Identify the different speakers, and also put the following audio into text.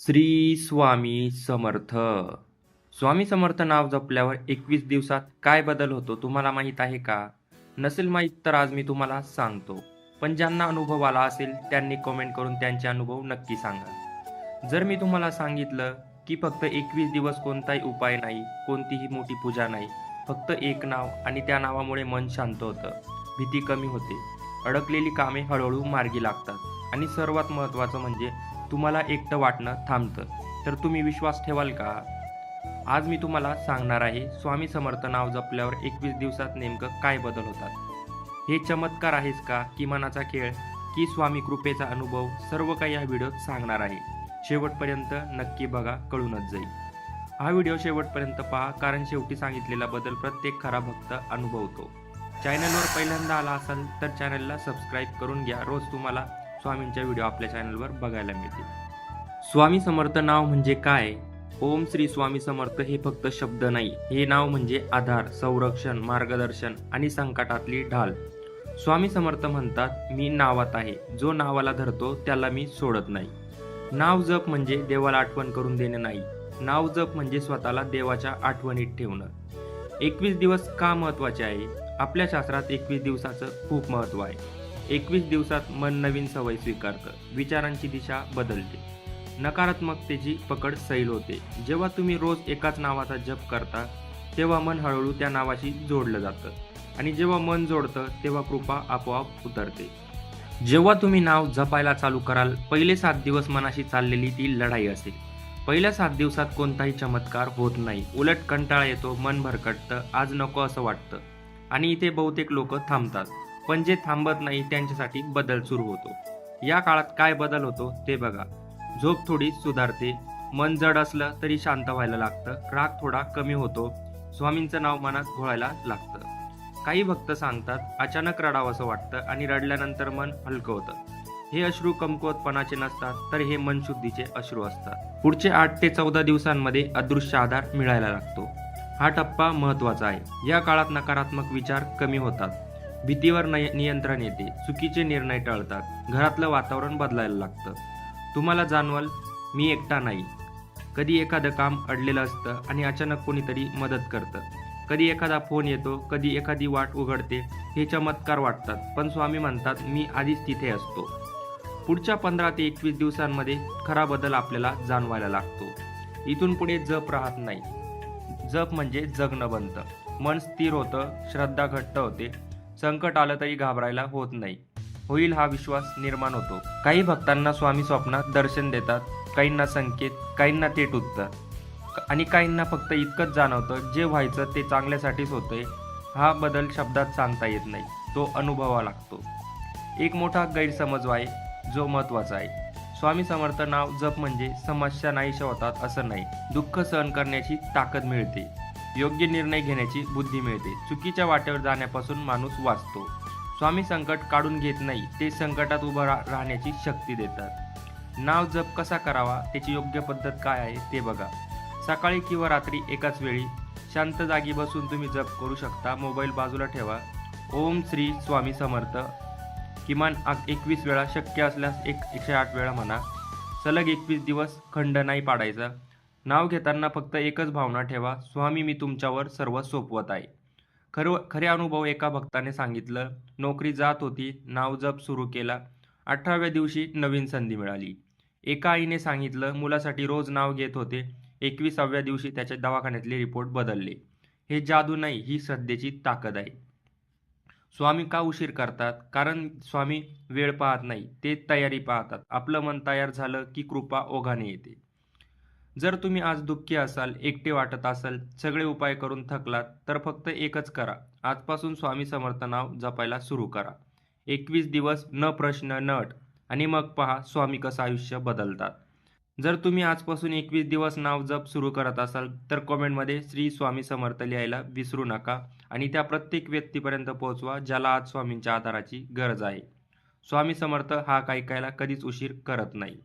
Speaker 1: श्री स्वामी समर्थ. स्वामी समर्थ नाव जपल्यावर 21 दिवसात काय बदल होतो तुम्हाला माहीत आहे का? नसेल माहीत तर आज मी तुम्हाला सांगतो. पण ज्यांना अनुभव आला असेल त्यांनी कमेंट करून त्यांचे अनुभव नक्की सांगा. जर मी तुम्हाला सांगितलं की फक्त 21 दिवस कोणताही उपाय नाही, कोणतीही मोठी पूजा नाही, फक्त एक नाव आणि त्या नावामुळे मन शांत होतं, भीती कमी होते, अडकलेली कामे हळूहळू मार्गी लागतात आणि सर्वात महत्त्वाचं म्हणजे तुम्हाला एकटं वाटणं थांबतं, तर तुम्ही विश्वास ठेवाल का? आज मी तुम्हाला सांगणार आहे स्वामी समर्थ नाव जपल्यावर 21 दिवसात नेमकं काय बदल होतात. हे चमत्कार आहेच का की मनाचा खेळ की स्वामी कृपेचा अनुभव, सर्व काही या व्हिडिओत सांगणार आहे. शेवटपर्यंत नक्की बघा, कळूनच जाईल. हा व्हिडिओ शेवटपर्यंत पहा, कारण शेवटी सांगितलेला बदल प्रत्येक खरा भक्त अनुभवतो. चॅनलवर पहिल्यांदा आला असाल तर चॅनलला सबस्क्राईब करून घ्या. रोज तुम्हाला स्वामींच्या व्हिडिओ आपल्या चॅनलवर बघायला मिळतील. स्वामी समर्थ नाव म्हणजे काय? ओम श्री स्वामी समर्थ हे फक्त शब्द नाही, हे नाव म्हणजे आधार, संरक्षण, मार्गदर्शन आणि संकटातली ढाल. स्वामी समर्थ म्हणतात, मी नावात आहे, जो नावाला धरतो त्याला मी सोडत नाही. नाव जप म्हणजे देवाला आठवण करून देणे नाही, नाव जप म्हणजे स्वतःला देवाच्या आठवणीत ठेवणं. 21 दिवस का महत्वाचे आहे? आपल्या शास्त्रात 21 दिवसाचं खूप महत्व आहे. 21 दिवसात मन नवीन सवय स्वीकारतं, विचारांची दिशा बदलते, नकारात्मकतेची पकड सैल होते. जेव्हा तुम्ही रोज एकाच नावाचा जप करता तेव्हा मन हळूहळू त्या नावाशी जोडलं जातं आणि जेव्हा मन जोडतं तेव्हा कृपा आपोआप उतरते. जेव्हा तुम्ही नाव जपायला चालू कराल, पहिले 7 दिवस मनाशी चाललेली ती लढाई असेल. पहिल्या 7 दिवसात कोणताही चमत्कार होत नाही, उलट कंटाळा येतो, मन भरकटतं, आज नको असं वाटतं आणि इथे बहुतेक लोक थांबतात. पण जे थांबत नाही त्यांच्यासाठी बदल सुरू होतो. या काळात काय बदल होतो ते बघा. झोप थोडी सुधारते, मन जड असलं तरी शांत व्हायला लागतं, राग थोडा कमी होतो, स्वामींचं नाव मनात घोळायला लागतं. काही भक्त सांगतात अचानक रडावंसं वाटतं आणि रडल्यानंतर मन हलकं होतं. हे अश्रू कमकुवतपणाचे नसतात, तर हे मनशुद्धीचे अश्रू असतात. पुढचे 8 ते 14 दिवसांमध्ये अदृश्य आधार मिळायला लागतो. हा टप्पा महत्त्वाचा आहे. या काळात नकारात्मक विचार कमी होतात, भीतीवर नियंत्रण येते, चुकीचे निर्णय टळतात, घरातलं वातावरण बदलायला लागतं. तुम्हाला जाणवल, मी एकटा नाही. कधी एखादं काम अडलेलं असतं आणि अचानक कोणीतरी मदत करतं, कधी एखादा फोन येतो, कधी एखादी वाट उघडते. हे चमत्कार वाटतात, पण स्वामी म्हणतात, मी आधीच तिथे असतो. पुढच्या 15 ते 21 दिवसांमध्ये खरा बदल आपल्याला जाणवायला लागतो. इथून पुढे जप राहत नाही. जप म्हणजे जगणं बनतं, मन स्थिर होतं, श्रद्धा घट्ट होते, संकट आलं तरी घाबरायला होत नाही, होईल हा विश्वास निर्माण होतो. काही भक्तांना स्वामी स्वप्नात दर्शन देतात, काहींना संकेत, काहींना थेट उत्तर आणि काहींना फक्त इतकंच जाणवतं, जे व्हायचं ते चांगल्यासाठीच होतंय. हा बदल शब्दात सांगता येत नाही, तो अनुभवावा लागतो. एक मोठा गैरसमज आहे जो महत्त्वाचा आहे. स्वामी समर्थ नाव जप म्हणजे समस्या नाहीशा होतात असं नाही. दुःख सहन करण्याची ताकद मिळते, योग्य निर्णय घेण्याची बुद्धी मिळते, चुकीच्या वाटेवर जाण्यापासून माणूस वाचतो. स्वामी संकट काढून घेत नाही, ते संकटात उभं राहण्याची शक्ती देतात. नाव जप कसा करावा, त्याची योग्य पद्धत काय आहे ते बघा. सकाळी किंवा रात्री एकाच वेळी शांत जागी बसून तुम्ही जप करू शकता. मोबाईल बाजूला ठेवा. ओम श्री स्वामी समर्थ किमान 21 वेळा, शक्य असल्यास 108 वेळा म्हणा. सलग 21 दिवस खंड नाही पाडायचा. नाव घेताना फक्त एकच भावना ठेवा, स्वामी मी तुमच्यावर सर्व सोपवत आहे. खरे अनुभव एका भक्ताने सांगितलं, नोकरी जात होती, नाव जप सुरू केला, 18व्या दिवशी नवीन संधी मिळाली. एका आईने सांगितलं, मुलासाठी रोज नाव घेत होते, 21व्या दिवशी त्याच्या दवाखान्यातले रिपोर्ट बदलले. हे जादू नाही, ही श्रद्धेची ताकद आहे. स्वामी का उशीर करतात? कारण स्वामी वेळ पाहत नाही, ते तयारी पाहतात. आपलं मन तयार झालं की कृपा ओघाने येते. जर तुम्ही आज दुःखी असाल, एकटे वाटत असाल, सगळे उपाय करून थकलात, तर फक्त एकच करा. आजपासून स्वामी समर्थ नाव जपायला सुरू करा. 21 दिवस, न प्रश्न न अट, आणि मग पहा स्वामी कसं आयुष्य बदलतात. जर तुम्ही आजपासून 21 दिवस नाव जप सुरू करत असाल तर कमेंटमध्ये श्री स्वामी समर्थ लिहायला विसरू नका आणि त्या प्रत्येक व्यक्तीपर्यंत पोहोचवा ज्याला आज स्वामींच्या आधाराची गरज आहे. स्वामी समर्थ हा ऐकायला कधीच उशीर करत नाही.